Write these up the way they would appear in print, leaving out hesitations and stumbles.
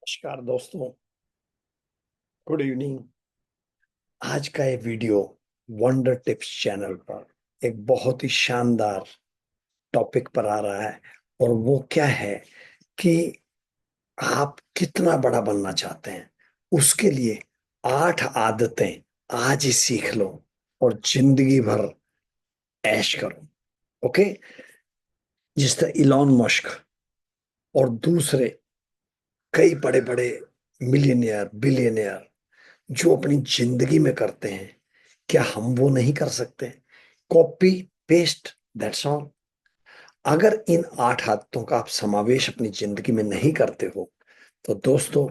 नमस्कार दोस्तों। Good evening. आज का ये वीडियो वंडर टिप्स चैनल पर एक बहुत ही शानदार टॉपिक पर आ रहा है। और वो क्या है कि आप कितना बड़ा बनना चाहते हैं, उसके लिए 8 आदतें आज ही सीख लो और जिंदगी भर ऐश करो। ओके। जिस तरह इलॉन मस्क और दूसरे कई बड़े बड़े मिलियनियर बिलियनियर जो अपनी जिंदगी में करते हैं, क्या हम वो नहीं कर सकते? Copy paste, that's all. अगर इन 8 आदतों का आप समावेश अपनी जिंदगी में नहीं करते हो तो दोस्तों,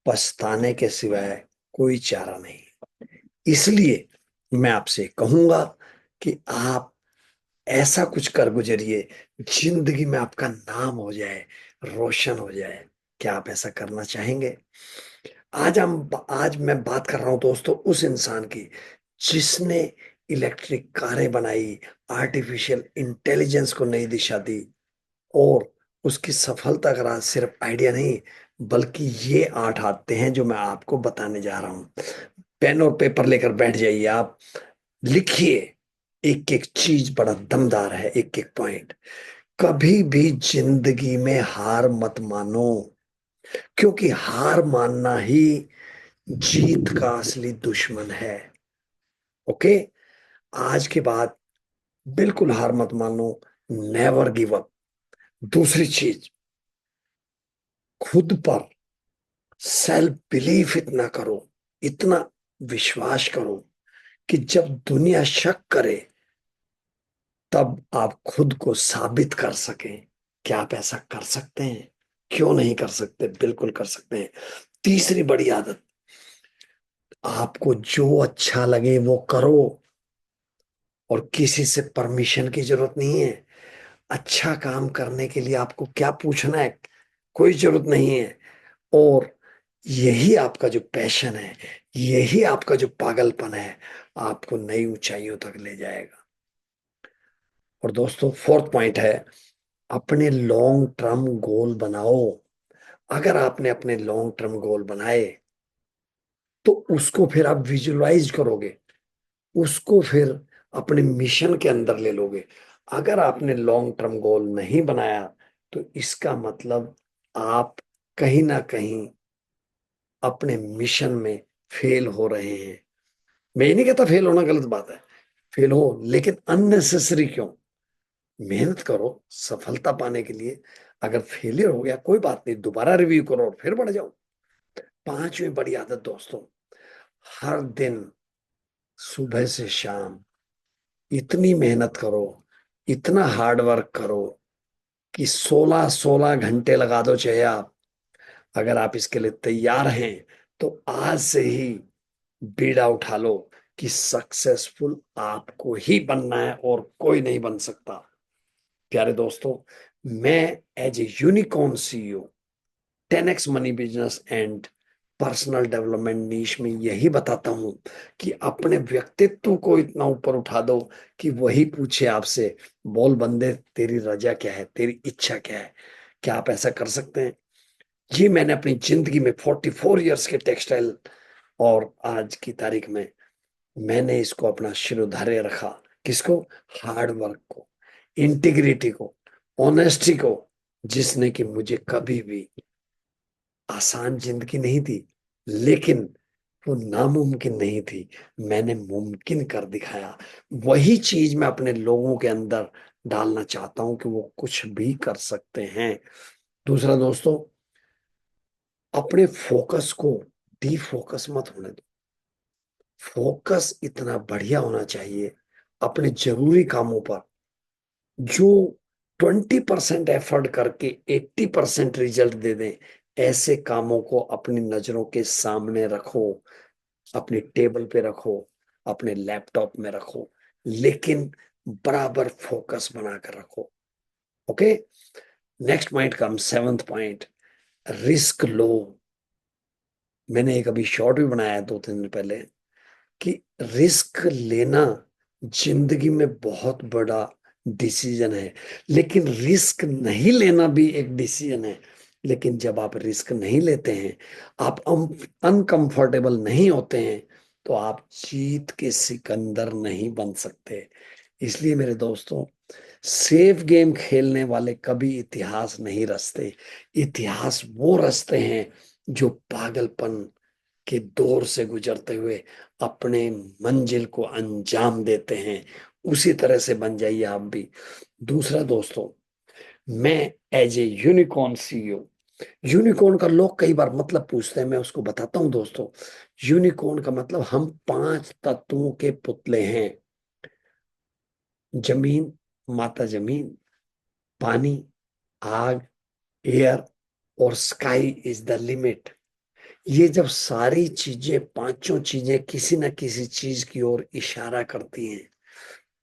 पछताने के सिवाय कोई चारा नहीं। इसलिए मैं आपसे कहूंगा कि आप ऐसा कुछ कर गुजरिए, जिंदगी में आपका नाम हो जाए, रोशन हो जाए। क्या आप ऐसा करना चाहेंगे? आज मैं बात कर रहा हूं दोस्तों उस इंसान की जिसने इलेक्ट्रिक कारें बनाई, आर्टिफिशियल इंटेलिजेंस को नई दिशा दी। और उसकी सफलता का राज सिर्फ आइडिया नहीं, बल्कि ये 8 आदतें हैं जो मैं आपको बताने जा रहा हूं। पेन और पेपर लेकर बैठ जाइए, आप लिखिए। एक एक चीज बड़ा दमदार है, एक एक पॉइंट। कभी भी जिंदगी में हार मत मानो, क्योंकि हार मानना ही जीत का असली दुश्मन है। ओके। आज के बाद बिल्कुल हार मत मानो। Never give up. दूसरी चीज, खुद पर सेल्फ बिलीफ इतना करो, इतना विश्वास करो कि जब दुनिया शक करे तब आप खुद को साबित कर सकें। क्या आप ऐसा कर सकते हैं? क्यों नहीं कर सकते? बिल्कुल कर सकते हैं। तीसरी बड़ी आदत, आपको जो अच्छा लगे वो करो और किसी से परमिशन की जरूरत नहीं है। अच्छा काम करने के लिए आपको क्या पूछना है? कोई जरूरत नहीं है। और यही आपका जो पैशन है, यही आपका जो पागलपन है, आपको नई ऊंचाइयों तक ले जाएगा। और दोस्तों, फोर्थ पॉइंट है, अपने लॉन्ग टर्म गोल बनाओ। अगर आपने अपने लॉन्ग टर्म गोल बनाए तो उसको फिर आप विजुअलाइज करोगे, उसको फिर अपने मिशन के अंदर ले लोगे। अगर आपने लॉन्ग टर्म गोल नहीं बनाया तो इसका मतलब आप कहीं ना कहीं अपने मिशन में फेल हो रहे हैं। मैं ये नहीं कहता फेल होना गलत बात है, फेल हो, लेकिन अननेसेसरी क्यों? मेहनत करो सफलता पाने के लिए। अगर फेलियर हो गया कोई बात नहीं, दोबारा रिव्यू करो और फिर बढ़ जाओ। पांचवी बड़ी आदत दोस्तों, हर दिन सुबह से शाम इतनी मेहनत करो, इतना हार्ड वर्क करो कि 16-16 घंटे लगा दो चाहे आप। अगर आप इसके लिए तैयार हैं तो आज से ही बीड़ा उठा लो कि सक्सेसफुल आपको ही बनना है और कोई नहीं बन सकता। प्यारे दोस्तों, मैं as a unicorn CEO 10x money business and personal development niche में यही बताता हूं कि अपने व्यक्तित्व को इतना ऊपर उठा दो कि वही पूछे आपसे, बोल बंदे तेरी रजा क्या है, तेरी इच्छा क्या है। क्या आप ऐसा कर सकते हैं? ये मैंने अपनी जिंदगी में 44 ईयर्स के टेक्सटाइल और आज की तारीख में मैंने इसको अपना शिरोधार्य रखा। किसको? हार्ड वर्क को, इंटीग्रिटी को, ऑनेस्टी को, जिसने कि मुझे कभी भी आसान जिंदगी नहीं दी, लेकिन वो नामुमकिन नहीं थी, मैंने मुमकिन कर दिखाया। वही चीज मैं अपने लोगों के अंदर डालना चाहता हूं कि वो कुछ भी कर सकते हैं। दूसरा दोस्तों, अपने फोकस को डिफोकस मत होने दो। फोकस इतना बढ़िया होना चाहिए अपने जरूरी कामों पर, जो 20% एफर्ट करके 80% रिजल्ट दे दें। ऐसे कामों को अपनी नजरों के सामने रखो, अपनी टेबल पे रखो, अपने लैपटॉप में रखो, लेकिन बराबर फोकस बनाकर रखो। ओके। नेक्स्ट पॉइंट कम, सेवंथ पॉइंट, रिस्क लो। मैंने एक अभी शॉर्ट भी बनाया है 2-3 दिन पहले कि रिस्क लेना जिंदगी में बहुत बड़ा डिसीजन है, लेकिन रिस्क नहीं लेना भी एक डिसीजन है। लेकिन जब आप रिस्क नहीं लेते हैं, आप अनकंफर्टेबल नहीं होते हैं, तो आप जीत के सिकंदर नहीं बन सकते। इसलिए मेरे दोस्तों, सेफ गेम खेलने वाले कभी इतिहास नहीं रचते। इतिहास वो रचते हैं जो पागलपन के दौर से गुजरते हुए अपने मंजिल को अंजाम देते हैं। उसी तरह से बन जाइए आप भी। दूसरा दोस्तों, मैं as a unicorn CEO, unicorn का लोग कई बार मतलब पूछते हैं, मैं उसको बताता हूं दोस्तों। यूनिकॉर्न का मतलब हम 5 तत्वों के पुतले हैं। जमीन, माता जमीन, पानी, आग, एयर और स्काई इज द लिमिट। ये जब सारी चीजें, पांचों चीजें किसी न किसी चीज की ओर इशारा करती हैं,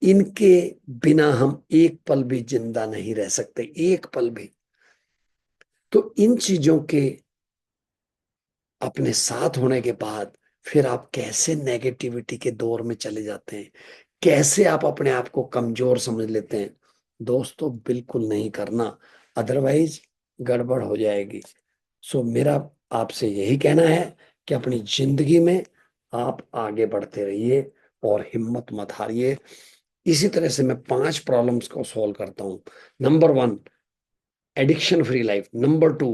इनके बिना हम एक पल भी जिंदा नहीं रह सकते, एक पल भी। तो इन चीजों के अपने साथ होने के बाद फिर आप कैसे नेगेटिविटी के दौर में चले जाते हैं, कैसे आप अपने आप को कमजोर समझ लेते हैं। दोस्तों बिल्कुल नहीं करना, अदरवाइज गड़बड़ हो जाएगी। सो मेरा आपसे यही कहना है कि अपनी जिंदगी में आप आगे बढ़ते रहिए और हिम्मत मत हारिए। इसी तरह से मैं 5 प्रॉब्लम्स को सॉल्व करता हूं। Number 1, addiction free life. Number 2,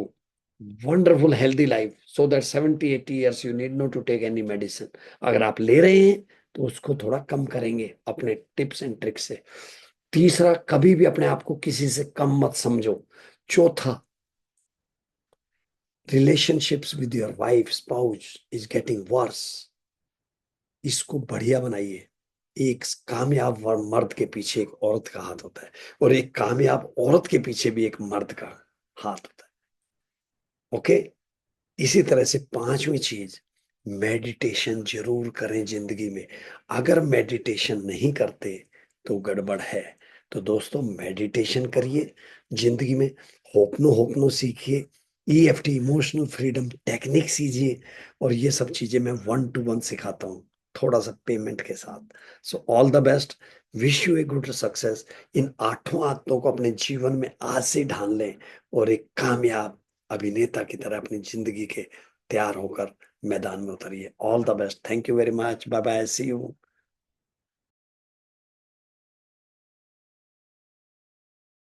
wonderful healthy life, so that 70-80 years you need not to take any medicine. अगर आप ले रहे हैं तो उसको थोड़ा कम करेंगे अपने टिप्स एंड ट्रिक्स से। तीसरा, कभी भी अपने आप को किसी से कम मत समझो। चौथा, relationships with your wife spouse is getting worse, इसको बढ़िया बनाइए। एक कामयाब मर्द के पीछे एक औरत का हाथ होता है, और एक कामयाब औरत के पीछे भी एक मर्द का हाथ होता है। ओके। इसी तरह से पांचवी चीज, मेडिटेशन जरूर करें जिंदगी में। अगर मेडिटेशन नहीं करते तो गड़बड़ है। तो दोस्तों मेडिटेशन करिए जिंदगी में। होपनो होपनो सीखिए, ईएफटी इमोशनल फ्रीडम टेक्निक सीखिए, और ये सब चीजें मैं 1-to-1 सिखाता हूँ, थोड़ा सा पेमेंट के साथ। So all the best, wish you a good success. इन 8 आदतों को अपने जीवन में आज से ढाल लें, और एक कामयाब अभिनेता की तरह अपनी जिंदगी के तैयार होकर मैदान में उतरिए। All the best, thank you very much, bye bye, see you.